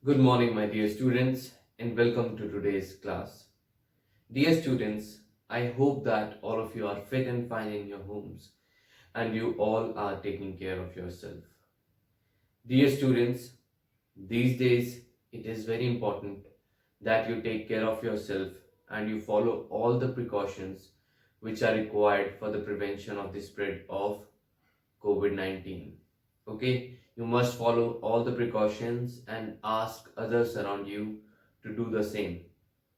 Good morning, my dear students, and welcome to today's class. Dear students, I hope that all of you are fit and fine in your homes and you all are taking care of yourself. Dear students, these days it is very important that you take care of yourself and you follow all the precautions which are required for the prevention of the spread of COVID-19. Okay, you must follow all the precautions and ask others around you to do the same.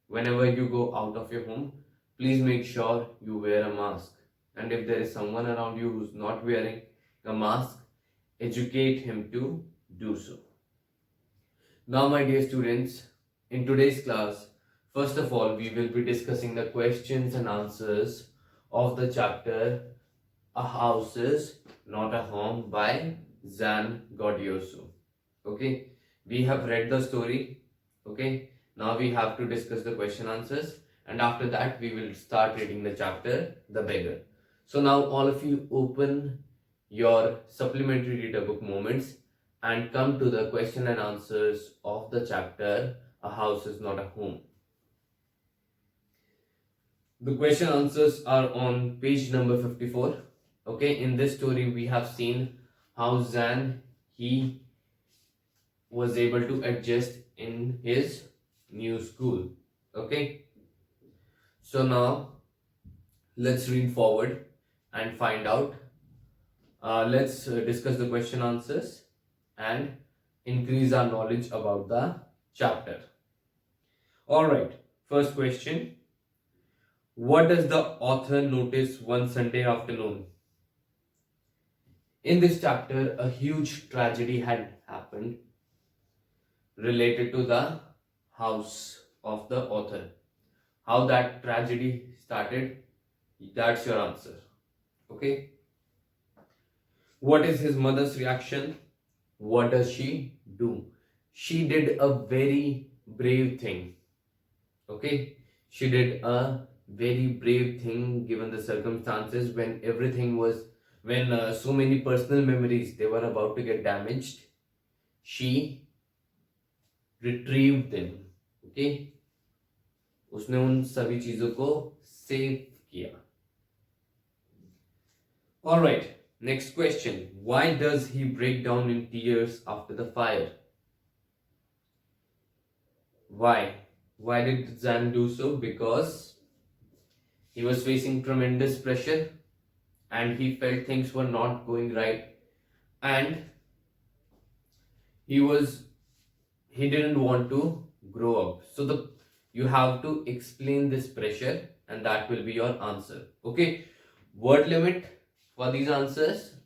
Whenever you go out of your home, please make sure you wear a mask. And if there is someone around you who's not wearing a mask, educate him to do so. Now, my dear students, in today's class, first of all, we will be discussing the questions and answers of the chapter A House is Not a Home by Zan Godioso. Okay, we have read the story. Okay, now we have to discuss the question answers, and after that, we will start reading the chapter The Beggar. So, now all of you open your supplementary reader book moments and come to the question and answers of the chapter A House is Not a Home. The question answers are on page number 54. Okay, in this story we have seen how Zan he was able to adjust in his new school. Okay, so now let's read forward and find out. Let's discuss the question answers and increase our knowledge about the chapter. All right, first question. What does the author notice one Sunday afternoon? In this chapter, a huge tragedy had happened related to the house of the author. How that tragedy started, that's your answer. Okay. What is his mother's reaction? What does she do? She did a very brave thing. Okay. She did a very brave thing given the circumstances when everything was when so many personal memories they were about to get damaged. She retrieved them. Okay, उसने उन सभी चीजों को save किया. All right, next question. Why does he break down in tears after the fire? Why did Zan do so? Because he was facing tremendous pressure and he felt things were not going right, and he didn't want to grow up. So you have to explain this pressure and that will be your answer. Okay, word limit for these answers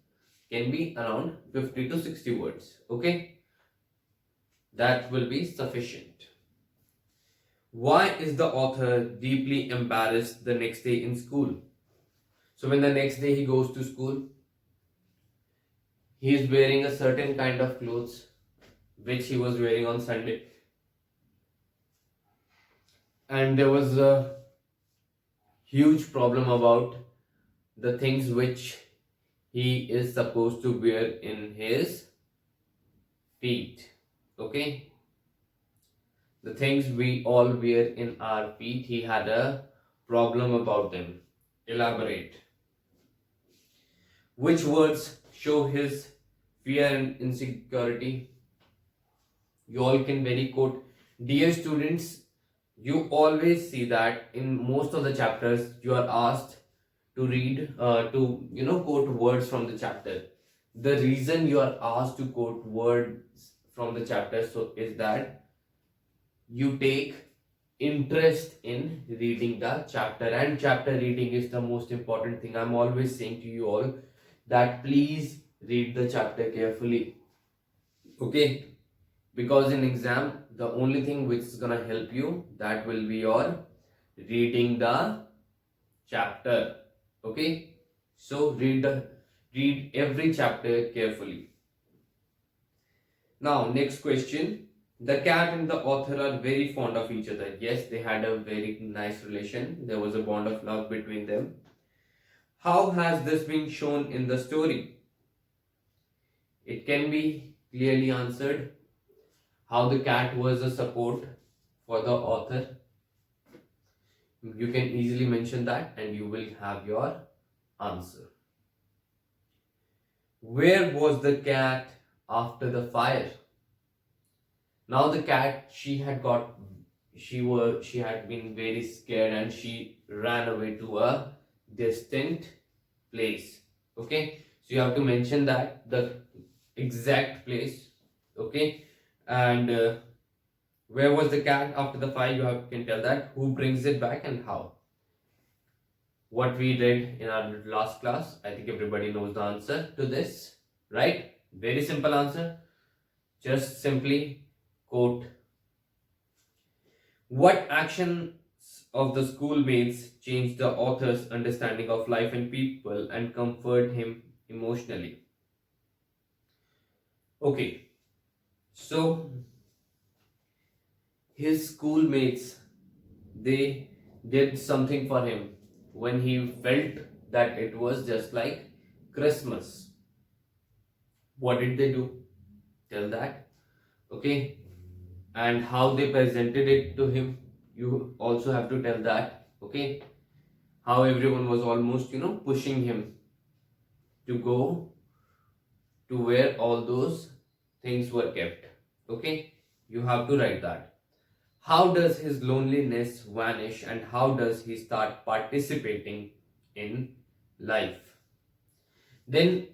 can be around 50 to 60 words. Okay, that will be sufficient. Why is the author deeply embarrassed the next day in school? So when the next day he goes to school, he is wearing a certain kind of clothes which he was wearing on Sunday, and there was a huge problem about the things which he is supposed to wear in his feet. Okay, the things we all wear in our feet, he had a problem about them. Elaborate. Which words show his fear and insecurity? You all can very quote. Dear students, you always see that in most of the chapters you are asked to read quote words from the chapter. The reason you are asked to quote words from the chapter so is that you take interest in reading the chapter, and chapter reading is the most important thing. I'm always saying to you all that please read the chapter carefully. Okay, because in exam the only thing which is gonna help you, that will be your reading the chapter. Okay, so read every chapter carefully. Now next question. The cat and the author are very fond of each other. Yes, they had a very nice relation. There was a bond of love between them. How has this been shown in the story? It can be clearly answered how the cat was a support for the author. You can easily mention that and you will have your answer. Where was the cat after the fire? Now the cat, she had been very scared and she ran away to a distant place. Okay, so you have to mention that the exact place. Okay, and where was the cat after the fire? Can tell that. Who brings it back and how? What we read in our last class, I think everybody knows the answer to this, right? Very simple answer. Just simply quote. What actions of the schoolmates changed the author's understanding of life and people and comfort him emotionally? Okay, so his schoolmates, they did something for him when he felt that it was just like Christmas. What did they do? Tell that. Okay, and how they presented it to him, you also have to tell that. Okay, how everyone was almost pushing him to go to where all those things were kept. Okay, you have to write that. How does his loneliness vanish and how does he start participating in life? Then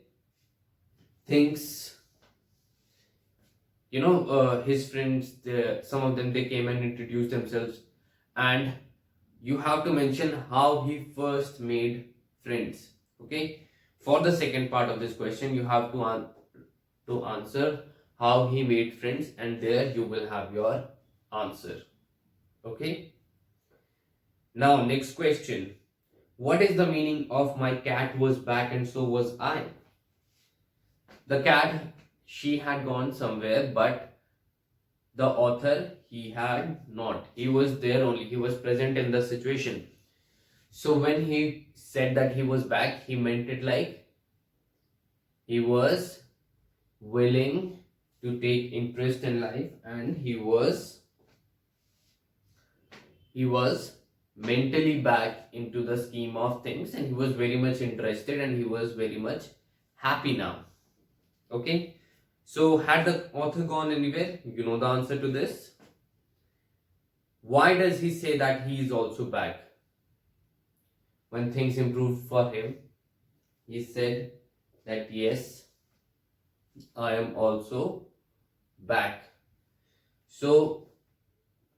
things, his friends, some of them, they came and introduced themselves, and you have to mention how he first made friends. Okay, for the second part of this question, you have to answer how he made friends, and there you will have your answer. Okay, now next question. What is the meaning of my cat was back and so was I? The cat, she had gone somewhere, but the author, he had not. He was there only. He was present in the situation. So when he said that he was back, he meant it like he was willing to take interest in life, and he was mentally back into the scheme of things, and he was very much interested and he was very much happy now. Okay, so had the author gone anywhere? You know the answer to this. Why does he say that he is also back? When things improved for him, he said that yes, I am also back. So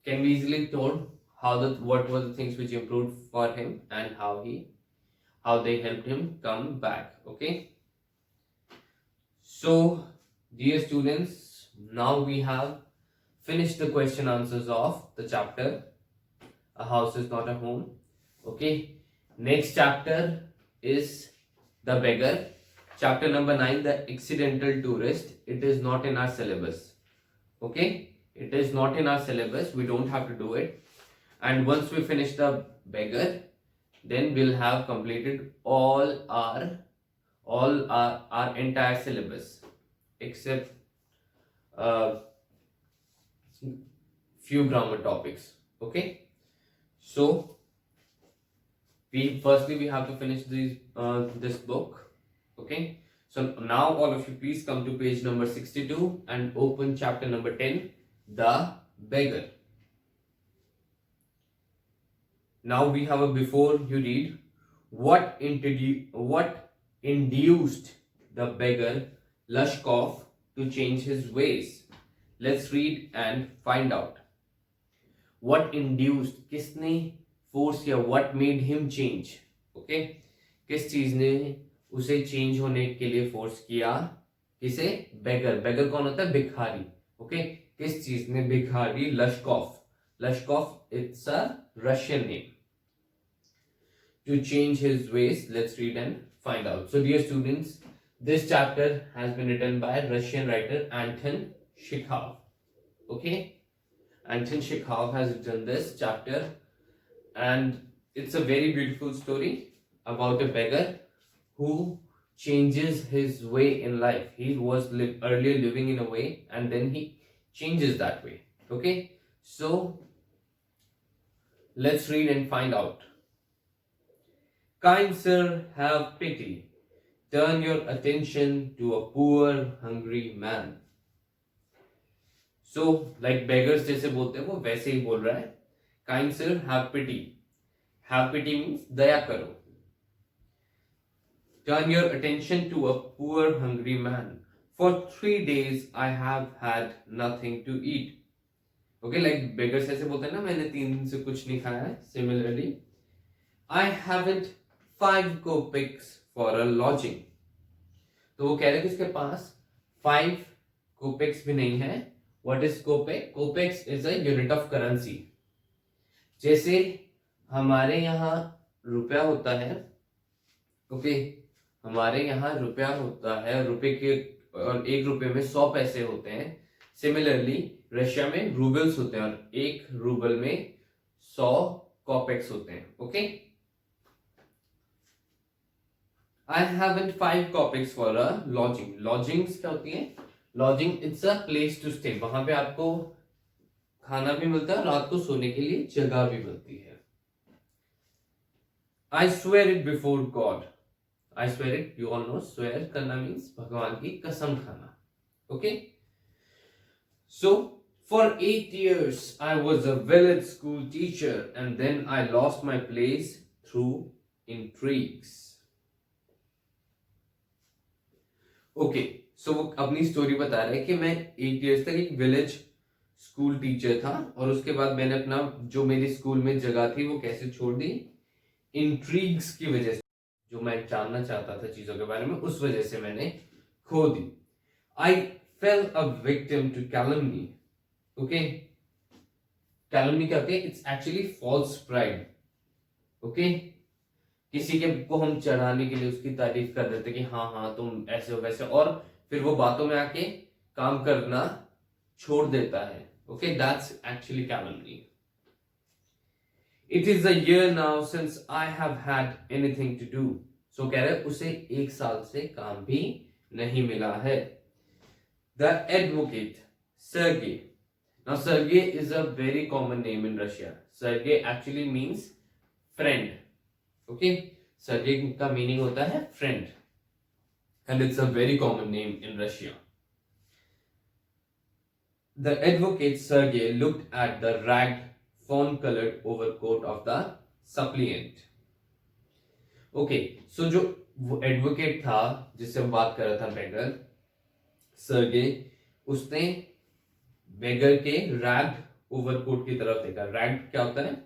can we easily told what were the things which improved for him and how they helped him come back. Okay, so dear students, now we have finished the question answers of the chapter A House is Not a Home. Okay, next chapter is The Beggar. Chapter number 9, The Accidental Tourist. It is not in our syllabus. Okay, it is not in our syllabus. We don't have to do it. And once we finish The Beggar, then we'll have completed all our entire syllabus except few grammar topics. Okay, so we have to finish this book. Okay, so now all of you please come to page number 62 and open chapter number 10, The Beggar. Now we have a before you read. What induced the beggar Lushkov to change his ways? Let's read and find out. What induced, किसने force किया? What made him change? Okay, किस चीज ने उसे change होने के लिए force किया? किसे? बेगर. बेगर कौन होता है? भिखारी. ओके, किस चीज ने? भिखारी लश्कॉफ. लश्कॉफ, it's a Russian name. To change his ways, let's read and find out. So dear students, this chapter has been written by Russian writer Anton Chekhov. Okay, Anton Chekhov has written this chapter, and it's a very beautiful story about a beggar who changes his way in life. He was earlier living in a way, and then he changes that way. Okay, so let's read and find out. Kind sir, have pity. Turn your attention to a poor, hungry man. So, like beggars जैसे बोलते हैं वो वैसे ही बोल रहा है. Kind sir, have pity. Have pity means दया करो. Turn your attention to a poor, hungry man. For 3 days I have had nothing to eat. Okay, like beggars ऐसे बोलते हैं ना, मैंने 3 दिन से कुछ नहीं खाया है. Similarly, I haven't 5 kopecks for a lodging. तो वो कह रहे हैं कि उसके पास 5 kopecks भी नहीं है. What is kopeck? Kopecks is a unit of currency. जैसे हमारे यहाँ रुपया होता है. ओके, हमारे यहाँ रुपया होता है, रुपए के और 1 रुपए में 100 पैसे होते हैं. सिमिलरली रशिया में रूबल्स होते हैं और 1 रूबल में 100 कॉपेक्स होते हैं. Okay, I haven't 5 kopecks for a lodging. Lodgings क्या होती है? Lodging it's a place to stay. वहां पे आपको खाना भी मिलता है, रात को सोने के लिए जगह भी मिलती है. I swear it before God. I swear it, you all know, swear करना means भगवान की कसम खाना. Okay? So, for 8 years, I was a village school teacher and then I lost my place through intrigues. Okay, so वो अपनी story बता रहे हैं कि मैं 8 years तक एक विलेज स्कूल टीचर था और उसके बाद मैंने अपना जो मेरी स्कूल में जगह थी वो कैसे छोड़ दी? इंट्रीग्स की वजह से. जो मैं जानना चाहता था चीजों के बारे में, उस वजह से मैंने खो दी. I fell a victim to calumny. Okay, calumny क्या होती है? It's actually false pride. Okay, किसी के को हम चढ़ाने के लिए उसकी तारीफ कर देते कि हाँ हाँ तुम ऐसे हो वैसे, और फिर वो बातों में आके काम करना छोड़ देता है. Okay, that's actually calumny. It is a year now since I have had anything to do. So कह रहे उसे 1 साल से काम भी नहीं मिला है. The advocate Sergey. Now Sergey is a very common name in Russia. Sergey actually means friend. Okay, Sergey का मीनिंग होता है friend and it's a very common name in Russia. The advocate Sergey looked at the ragged fawn-colored overcoat of the suppliant. Okay, so जो वो advocate था जिससे हम बात कर रहा था, बेगर सर्गे, उसने बेगर के रैग्ड ओवरकोट की तरफ देखा. रैग्ड क्या होता है?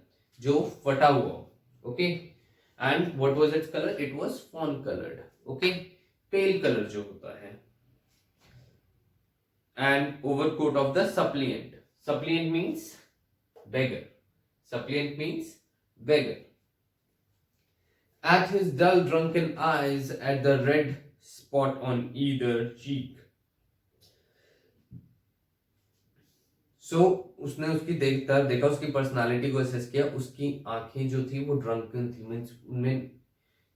जो फटा हुआ. Okay, and what was its color? It was fawn colored. Okay, pale color जो होता है. And overcoat of the suppliant. Suppliant means beggar. Suppliant means beggar. At his dull drunken eyes, at the red spot on either cheek. So उसने उसकी देखा उसकी personality को assess किया. उसकी आंखें जो थी वो ड्रंकन थी. मीन्स उनमें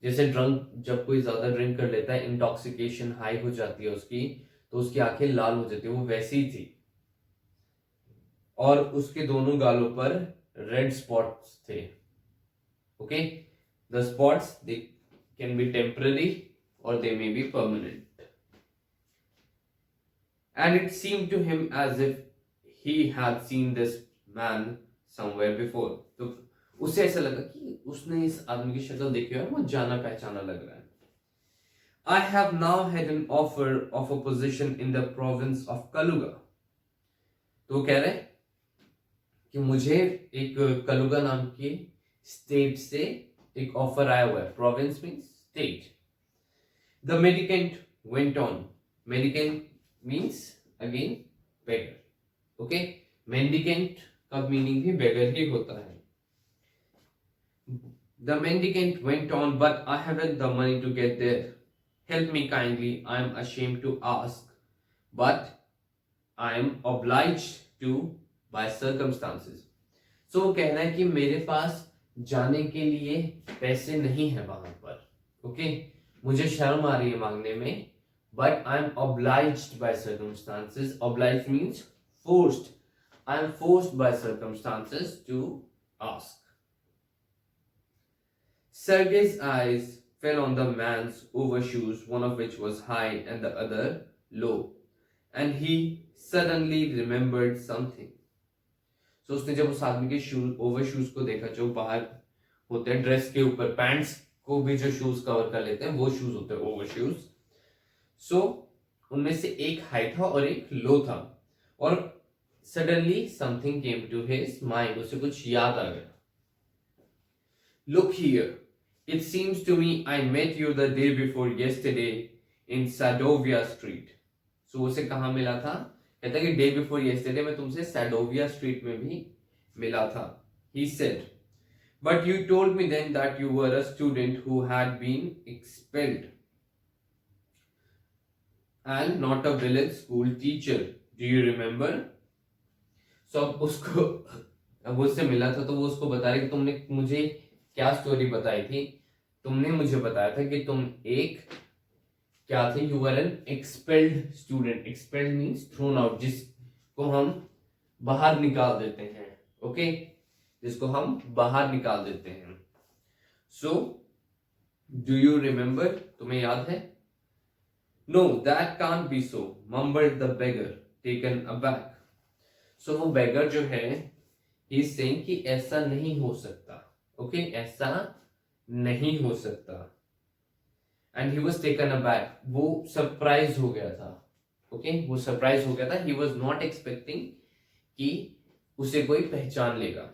जैसे ड्रंक जब कोई ज्यादा ड्रिंक कर लेता है, इंटॉक्सिकेशन हाई हो जाती है उसकी, तो उसकी आंखें लाल हो जाती है. वो वैसी ही थी और उसके दोनों गालों पर रेड स्पॉट्स थे. Okay, the spots they can be temporary और they may be permanent. And it seemed to him as if he had seen this man somewhere before. तो उसे ऐसा लगा कि उसने इस आदमी की शक्ल देखी है और वो जाना पहचाना लग रहा है. I have now had an offer of a position in the province of Kaluga. तो वो कह रहे हैं कि मुझे एक कलुगा नाम की स्टेट से एक ऑफर आया हुआ है. Province means state. The mendicant went on. Mendicant means again beggar. Okay, mendicant का मीनिंग भी बेगर ही होता है. The mendicant went on, but I haven't the money to get there. Help me kindly. I am ashamed to ask, but I am obliged to by circumstances. So वो कह रहा है कि मेरे पास जाने के लिए पैसे नहीं है वहां पर. ओके, मुझे शर्म आ रही है मांगने में, but I am obliged by circumstances. Obliged means Forced. I am forced by circumstances to ask. Sergei's eyes fell on the man's overshoes, one of which was high and the other low, and he suddenly remembered something. So उसने जब उस आदमी के shoes over shoes को देखा जो बाहर होते हैं ड्रेस के ऊपर, पैंट्स को भी जो शूज कवर कर लेते हैं वो शूज होते हैं ओवर शूज. सो उनमें से एक हाई था और एक लो था, और suddenly something came to his mind, उसे कुछ याद आ गया. Look here, it seems to me I met you the day before yesterday in Sadovia Street. So उसे कहाँ मिला था? कहता है कि डे बिफोर yesterday मैं तुमसे सैडोविया स्ट्रीट में भी मिला था. He said, but you told me then that you were a student who had been expelled and not a village school teacher. Do you remember? So अब उससे मिला था तो वो उसको बता रहे कि तुमने मुझे क्या स्टोरी बताई थी. तुमने मुझे बताया था कि तुम एक क्या थे, you are an expelled student. Expelled means thrown out, जिसको हम बाहर निकाल देते हैं. ओके, जिसको हम बाहर निकाल देते हैं. सो डू यू रिमेंबर, तुम्हें याद है? No that can't be so, mumbled the beggar taken aback. So वो बेगर जो है ही इज सेइंग कि ऐसा नहीं हो सकता. ओके, ऐसा नहीं हो सकता. And he was taken aback, वो सरप्राइज हो गया था. ओके, वो सरप्राइज हो गया था. ही वॉज नॉट एक्सपेक्टिंग कि उसे कोई पहचान लेगा.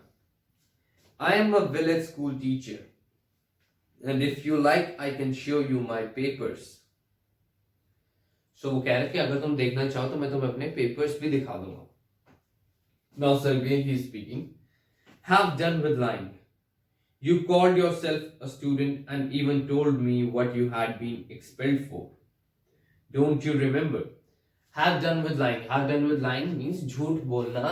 I am a village school teacher and if you like I can show you my papers. So वो कह रहे कि अगर तुम देखना चाहो तो मैं तुम्हें अपने पेपर्स भी दिखा दूंगा. Now Sergey, he is speaking. Have done with lying. You called yourself a student and even told me what you had been expelled for. Don't you remember? Have done with lying. Have done with lying means झूठ बोलना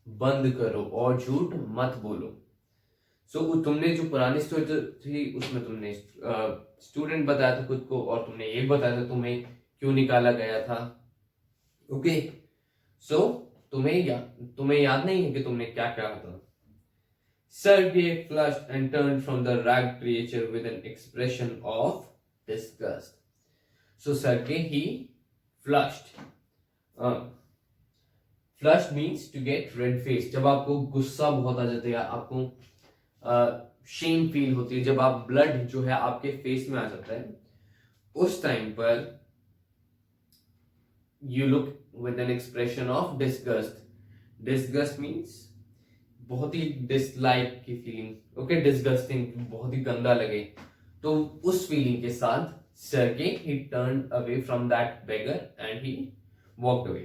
बंद करो और झूठ मत बोलो. So तुमने जो पुरानी स्टोरी थी उसमें तुमने स्टूडेंट बताया था खुद को, और तुमने ये बताया था तुम्हें क्यों निकाला गया था. ओके, सो तुम्हें याद नहीं है कि तुमने क्या कहा था. Sergey flushed and turned from the ragged creature with an expression of disgust. So Sergey, he flushed. Flushed means to get red face. जब आपको गुस्सा बहुत आ जाता है, आपको शेम फील होती है, जब आप ब्लड जो है आपके फेस में आ जाता है, उस टाइम पर you look with an expression of disgust. Disgust means बहुत ही डिसलाइक की फीलिंग. ओके, डिस्गस्टिंग, बहुत ही गंदा लगे. तो उस फीलिंग के साथ Sergey, he turned away from that beggar and he walked away.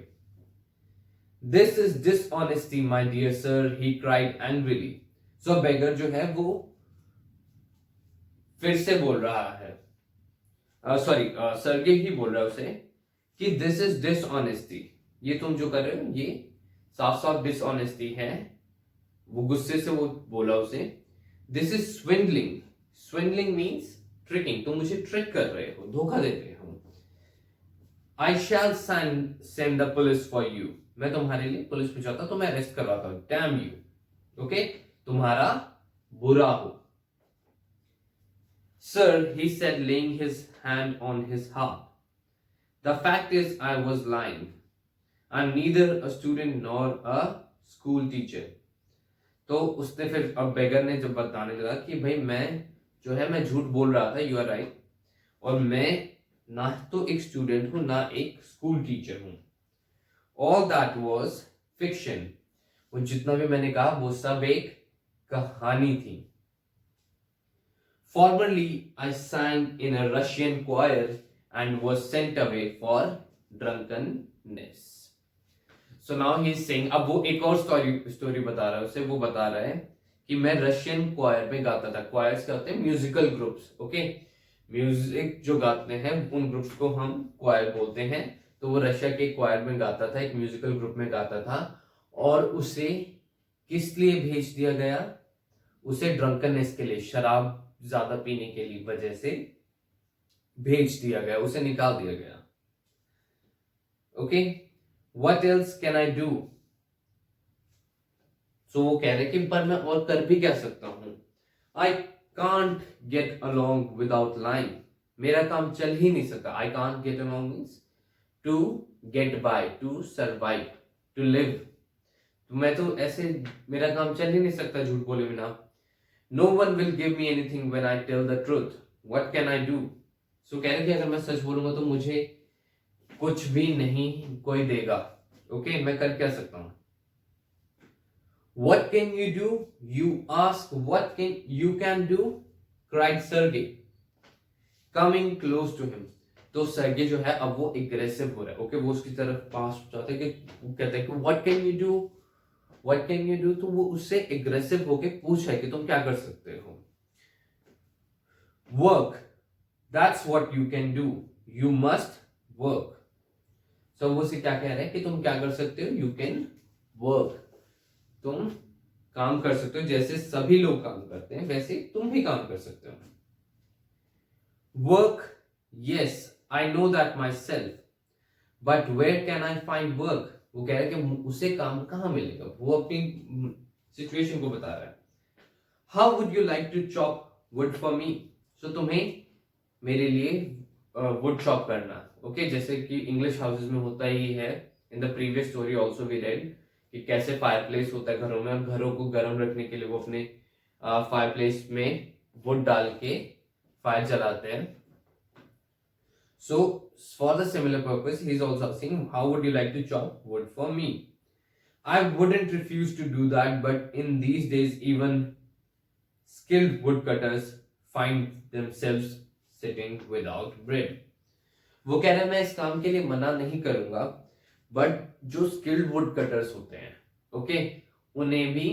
This is dishonesty, my dear sir, he cried angrily. So beggar जो है वो फिर से बोल रहा है, सॉरी Sergey ही बोल रहा है उसे कि this is dishonesty. ये तुम जो कर रहे हो ये साफ साफ डिसऑनेस्टी है. वो गुस्से से वो बोला उसे. This is swindling. Swindling means tricking. तुम मुझे ट्रिक कर रहे हो, धोखा देते हो. I shall send the police for you. मैं तुम्हारे लिए पुलिस भिजवाता हूं, तो मैं अरेस्ट करवाता हूं. Damn you. ओके, तुम्हारा बुरा हो. Sir, he said laying his hand on his heart, the fact is I was lying. I am neither a student nor a school teacher. तो उसने फिर अब बेगर ने जब बताने लगा कि भाई मैं झूठ बोल रहा था, यू आर राइट, और मैं ना तो एक स्टूडेंट हूं ना एक स्कूल टीचर हूं. All that was fiction. वो जितना भी मैंने कहा वो सब एक कहानी थी. Formerly I sang in a Russian choir and was sent away for drunkenness. So now he is saying, अब वो एक और स्टोरी बता रहा है उसे. वो बता रहा है कि मैं रशियन क्वायर में गाता था. क्वायर्स क्या होते हैं? Musical groups. ओके, म्यूजिक जो गाते हैं उन ग्रुप्स को हम क्वायर बोलते हैं. तो वो रशिया के क्वायर में गाता था, एक म्यूजिकल ग्रुप में गाता था, और उसे किस लिए भेज दिया गया? उसे ड्रंकनेस के लिए, शराब ज्यादा पीने के लिए वजह से भेज दिया गया, उसे निकाल दिया गया. Okay, what else can I do? सो वो कह रहे कि पर मैं और कर भी क्या सकता हूं. I can't get along without lying. मेरा काम चल ही नहीं सकता. I can't get along means to get by, to survive, to live. तो मैं तो ऐसे मेरा काम चल ही नहीं सकता झूठ बोले बिना. No one will give me anything when I tell the truth. What can I do. So कह रहे कि अगर मैं सच बोलूंगा तो मुझे कुछ भी नहीं कोई देगा. ओके, मैं कर क्या सकता हूं. What can you do? You ask what can you can do? Cried Sergey, coming close to him. तो सर्गे जो है अब वो एग्रेसिव हो रहा है. ओके, वो उसकी तरफ पास हो जाता है कि कहता है कि what can you do, what can you do. तो वो उससे एग्रेसिव होके पूछा है कि तुम क्या कर सकते हो. Work, that's what you can do. You must work. तो वो उसे क्या कह रहा है कि तुम क्या कर सकते हो. You can work. तुम काम कर सकते हो. जैसे सभी लोग काम करते हैं वैसे तुम भी काम कर सकते हो. Work, yes I know that myself, but where can I find work. वो कह रहा है कि उसे काम कहां मिलेगा. वो अपनी सिचुएशन को बता रहा है. How would you like to chop wood for me. So तुम्हें मेरे लिए वुड चॉप करना. ओके, जैसे कि इंग्लिश हाउसेस में होता ही है. In the previous story also we read कि कैसे फायरप्लेस होता है घरों में, और घरों को गर्म रखने के लिए वो अपने फायरप्लेस में वुड डाल के फायर जलाते हैं. So for the similar purpose ही is also asking how would you like to chop wood for me. I wouldn't refuse to do that, but in these days even skilled woodcutters find themselves sitting without bread. वो कह रहे हैं मैं इस काम के लिए मना नहीं करूंगा, बट जो स्किल्ड वुड कटर्स होते हैं ओके, उन्हें भी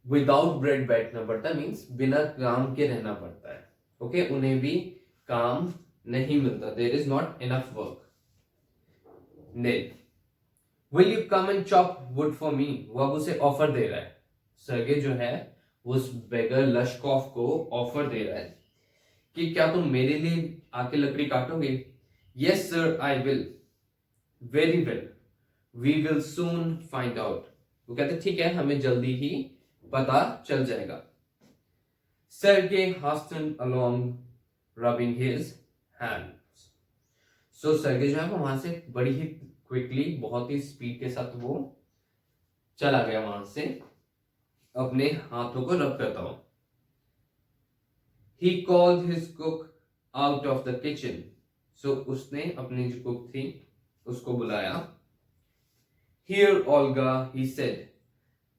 विदाउट ब्रेड बैठना पड़ता है. मीन्स बिना काम के रहना पड़ता है. ओके, उन्हें भी काम नहीं मिलता. There is not enough work. Will you come and chop wood for me. वो अब उसे ऑफर दे रहा है. सर्गे जो है उस बेगर लशकॉफ को ऑफर दे रहा है कि क्या तुम मेरे लिए आके लकड़ी काटोगे. Yes sir I will. Very well, we will soon find out. वो कहते ठीक है, हमें जल्दी ही पता चल जाएगा. सर्गे हास्टन अलोंग रबिंग हिज हैंड्स. सो सर्गे जो है वो वहां से बड़ी ही क्विकली, बहुत ही स्पीड के साथ वो चला गया वहां से अपने हाथों को रब करता हूं. He called his cook out of the kitchen. So उसने अपनी जो कुक थी उसको बुलाया. Here Olga, he said,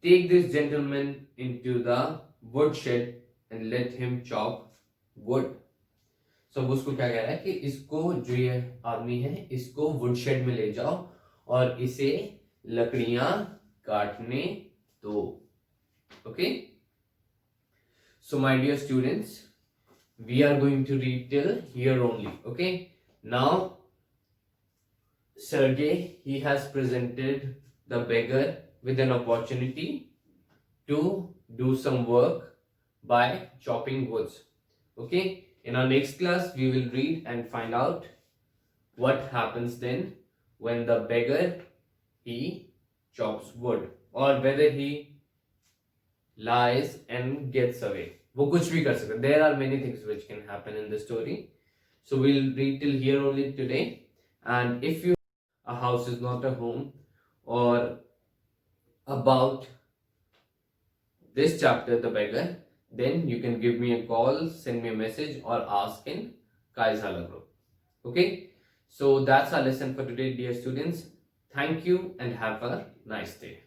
take this gentleman into the woodshed and let him chop wood. So उसको क्या कह रहा है कि इसको, जो ये आदमी है, इसको वुडशेड में ले जाओ और इसे लकड़ियां काटने दो. Okay, so my dear students, we are going to read till here only. Okay, now Sergey, he has presented the beggar with an opportunity to do some work by chopping woods. Okay, in our next class we will read and find out what happens then when the beggar he chops wood, or whether he lies and gets away. वो कुछ भी कर सकते. There are many things which can happen in the story. So we'll read till here only today. And if you, a house is not a home, or about this chapter, the beggar, then you can give me a call, send me a message, or ask in Kaizala group. Okay, so that's our lesson for today, dear students. Thank you and have a nice day.